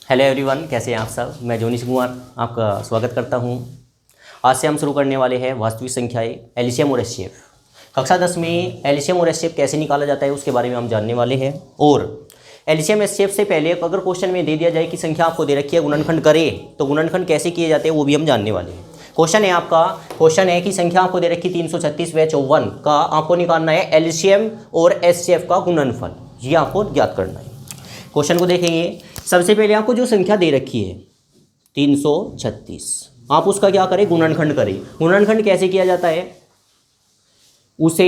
Hello everyone, कैसे हैं आप सब। मैं जोनीश कुमार आपका स्वागत करता हूं। आज से हम शुरू करने वाले हैं वास्तविक संख्याएं, एलसीएम और एचसीएफ। कक्षा 10 में एलसीएम और एचसीएफ कैसे निकाला जाता है उसके बारे में हम जानने वाले हैं। और एलसीएम एचसीएफ से पहले अगर क्वेश्चन में दे दिया जाए कि संख्या आपको दे रखी है, गुणनखंड करे, तो गुणनखंड कैसे किए जाते हैं वो भी हम जानने वाले हैं। क्वेश्चन है कि संख्या आपको दे रखी 336 व 54 का आपको निकालना है एलसीएम और एचसीएफ का गुणनफल, ये आपको ज्ञात करना है। क्वेश्चन को देखेंगे। सबसे पहले आपको जो संख्या दे रखी है 336, आप उसका क्या करें, गुणनखंड करें। गुणनखंड कैसे किया जाता है, उसे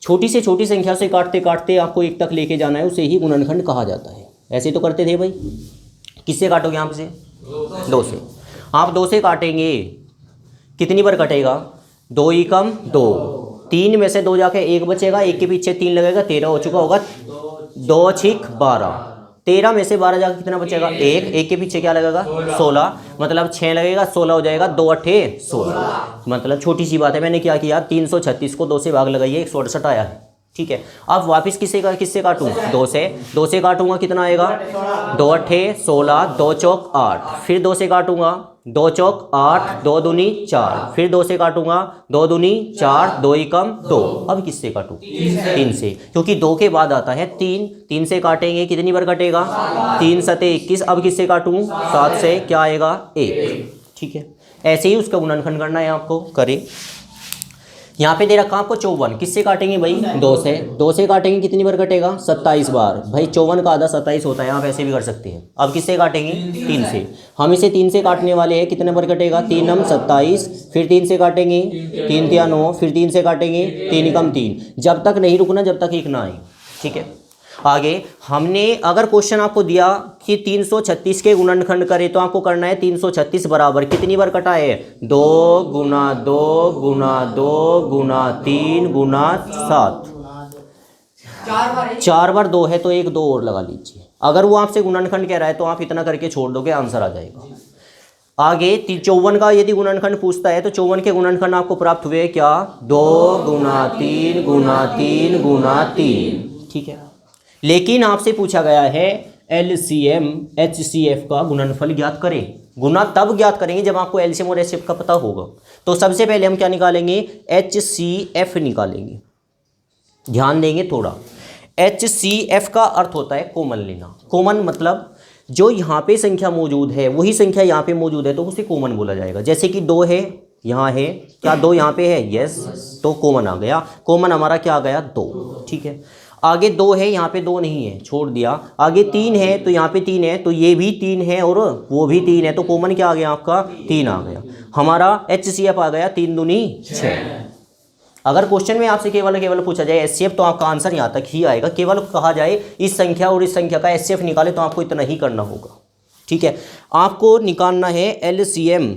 छोटी से छोटी संख्या से काटते काटते आपको एक तक लेके जाना है, उसे ही गुणनखंड कहा जाता है। ऐसे तो करते थे भाई। किससे काटोगे आप इसे? 2 से। आप 2 से काटेंगे, कितनी बार कटेगा? 2 एकम 2, 3 में से 2 जाके 1 बचेगा, 1 के पीछे 3 लगेगा, 13 हो चुका होगा। 2 छिक 12, 13 में से 12 जाकर कितना बचेगा? 1 के पीछे क्या लगेगा? 16, मतलब 6 लगेगा, 16 हो जाएगा। 2 अट्ठे 16, मतलब छोटी सी बात है। मैंने क्या किया, 336 को 2 से भाग लगाइए, 168 आया है। ठीक है। अब वापस किससे काटूँ? 2 से काटूंगा, कितना आएगा? 2 अट्ठे 16, 2 चौक 8, फिर 2 से काटूंगा, 2 चौक 8, 2 दूनी 4, फिर 2 से काटूंगा, 2 दूनी 4, 2 एकम 2। अब किससे काटूं? 3 से, क्योंकि 2 के बाद आता है 3। 3 से काटेंगे, कितनी बार कटेगा? 3 सते 21। अब किससे काटूं? 7 से, क्या आएगा? 1। ठीक है। ऐसे ही उसका गुणनखंड करना है आपको, करें। यहाँ पे दे रखा आपको 54, किससे काटेंगे भाई? 2 से। 2 से काटेंगे, कितनी बार कटेगा? 27 बार। भाई 54 का आधा 27 होता है, आप ऐसे भी कर सकते हैं। अब किससे काटेंगे? 3 से। हम इसे 3 से काटने वाले हैं, कितने बार कटेगा? 3 हम 27, फिर 3 से काटेंगे, 3 तिया 9, फिर 3 से काटेंगे, 3 एकम 3। जब तक नहीं रुकना, जब तक 1 ना आए। ठीक है। आगे हमने अगर क्वेश्चन आपको दिया कि 336 के गुणनखंड करें, तो आपको करना है 336 बराबर कितनी बार कटा है? 2 गुना 2 गुना 2 गुना 3 गुना 7। 4 बार 2 है तो 1 2 और लगा लीजिए। अगर वो आपसे गुणनखंड कह रहा है तो आप इतना करके छोड़ दोगे, आंसर आ जाएगा। आगे 54 का यदि गुणनखंड पूछता है तो 54 के गुणनखंड आपको प्राप्त हुए क्या? 2 गुना 3 गुना 3 गुना 3। ठीक है। लेकिन आपसे पूछा गया है एलसीएम एचसीएफ का गुणनफल ज्ञात करें। गुना तब ज्ञात करेंगे जब आपको एलसीएम और एचसीएफ का पता होगा। तो सबसे पहले हम क्या निकालेंगे? एचसीएफ निकालेंगे। ध्यान देंगे थोड़ा। एचसीएफ का अर्थ होता है कॉमन लेना। कॉमन मतलब जो यहाँ पे संख्या मौजूद है वही संख्या यहाँ पे मौजूद है, तो उसे कॉमन बोला जाएगा। जैसे कि 2 है, यहाँ है, क्या 2 यहाँ पे है? यस, तो कॉमन आ गया। कॉमन हमारा क्या आ गया? 2। ठीक है। आगे 2 है, यहाँ पे 2 नहीं है, छोड़ दिया। आगे 3 है, तो यहाँ पे 3 है, तो ये भी 3 है और वो भी 3 है, तो कॉमन क्या आ गया आपका? 3 आ गया। हमारा एचसीएफ आ गया 3 दूनी 6। अगर क्वेश्चन में आपसे केवल पूछा जाए एचसीएफ, तो आपका आंसर यहाँ तक ही आएगा। केवल कहा जाए इस संख्या और इस संख्या का एचसीएफ निकाले, तो आपको इतना ही करना होगा। ठीक है। आपको निकालना है एलसीएम।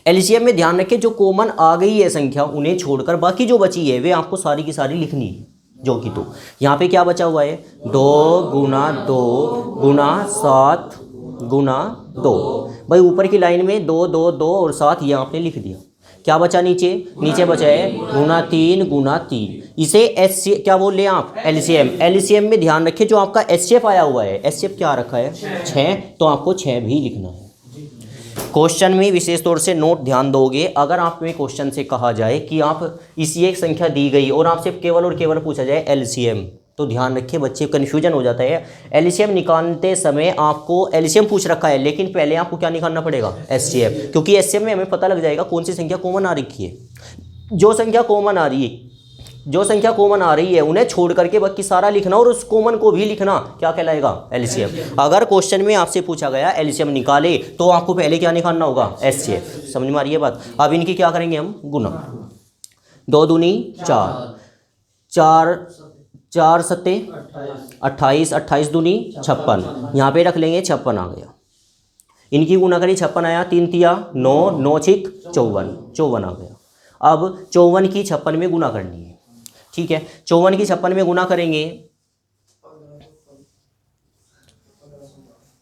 एलसीएम में ध्यान रखें, जो कॉमन आ गई है संख्या उन्हें छोड़कर बाकी जो बची है वे आपको सारी की सारी लिखनी है। जो कि तो यहाँ पे क्या बचा हुआ है? 2 गुना 2 गुना 7 गुना 2। भाई ऊपर की लाइन में 2 2 2 और 7 ये आपने लिख दिया। क्या बचा नीचे? नीचे बचा है गुना 3 गुना 3। इसे एच क्या बोल रहे हैं आप? एलसीएम। एलसीएम में ध्यान रखें जो आपका एचसीएफ आया हुआ है, एचसीएफ क्या रखा है? 6, तो आपको 6 भी लिखना है। क्वेश्चन में विशेष तौर से नोट ध्यान दोगे। अगर आप में क्वेश्चन से कहा जाए कि आप इसी एक संख्या दी गई और आपसे केवल और केवल पूछा जाए एलसीएम, तो ध्यान रखिए बच्चे कन्फ्यूजन हो जाता है। एलसीएम निकालते समय आपको एलसीएम पूछ रखा है, लेकिन पहले आपको क्या निकालना पड़ेगा? एचसीएफ, क्योंकि एचसीएफ में हमें पता लग जाएगा कौन सी संख्या कॉमन आ रखी है। जो संख्या कॉमन आ रही है उन्हें छोड़ करके बाकी सारा लिखना और उस कॉमन को भी लिखना क्या कहलाएगा? एलसीएम। अगर क्वेश्चन में आपसे पूछा गया एलसीएम निकाले, तो आपको पहले क्या निकालना होगा? एचसीएफ। समझ में आ रही है बात? अब इनकी क्या करेंगे हम? गुना। 2 दूनी 4, 4 सत्ते 28, 28 दूनी 56। यहाँ पे रख लेंगे 56 आ गया। इनकी गुना करी, 56 आया, 3 तिया 9, 9 छिक 54, 54 आ गया। अब 54 की 56 में गुना करनी है। ठीक है। 54 की 56 में गुना करेंगे,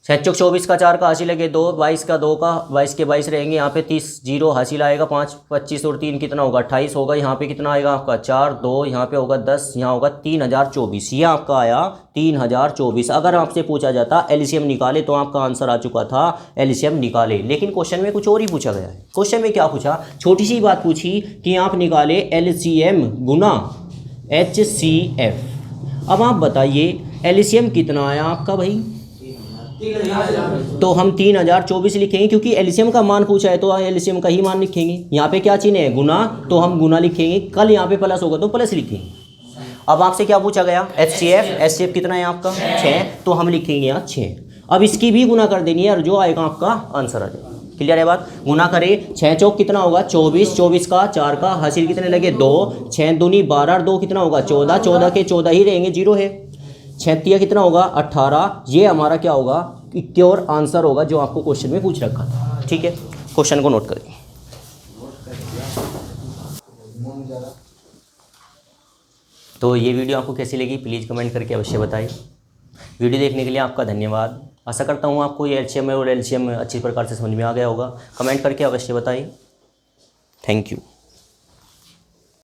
छः चौक 24 का 4 का हासिल लगे 2, 22 का 2 का 22 के 22 रहेंगे, यहाँ पे 30 जीरो हासिल आएगा, 5 25 और 3 कितना होगा 28 होगा, यहाँ पे कितना आएगा आपका 4 2, यहाँ पे होगा 10, यहाँ होगा 3024, ये आपका आया 3024। अगर आपसे पूछा जाता एलसीएम निकाले तो आपका आंसर आ चुका था एलसीएम निकाले, लेकिन क्वेश्चन में कुछ और ही पूछा गया है। क्वेश्चन में क्या पूछा, छोटी सी बात पूछी कि आप निकाले एलसीएम गुना HCF। अब आप बताइए एलसीएम कितना आया आपका भाई, तो हम 3024 लिखेंगे क्योंकि एलसीएम का मान पूछा है तो एलसीएम का ही मान लिखेंगे। यहाँ पे क्या चिन्ह है गुना, तो हम गुना लिखेंगे, कल यहाँ पे प्लस होगा तो प्लस लिखेंगे। अब आपसे क्या पूछा गया HCF कितना है आपका 6, तो हम लिखेंगे यहाँ 6। अब इसकी भी गुना कर देनी है और जो आएगा आपका आंसर आ जाएगा। क्लियर है बात, गुना करें 6 चौक कितना होगा 24, 24 का 4 का हासिल कितने लगे 2, 6 दूनी 12 और 2 कितना होगा 14, 14 के 14 ही रहेंगे, जीरो है, 36 कितना होगा 18। ये हमारा क्या होगा प्योर आंसर होगा जो आपको क्वेश्चन में पूछ रखा था। ठीक है, क्वेश्चन को नोट करिए। तो ये वीडियो आपको कैसी लगी प्लीज़ कमेंट करके अवश्य बताएं। वीडियो देखने के लिए आपका धन्यवाद। आशा करता हूँ आपको ये एलसीएम और एलसीएम अच्छी प्रकार से समझ में आ गया होगा। कमेंट करके अवश्य बताएं। Thank you.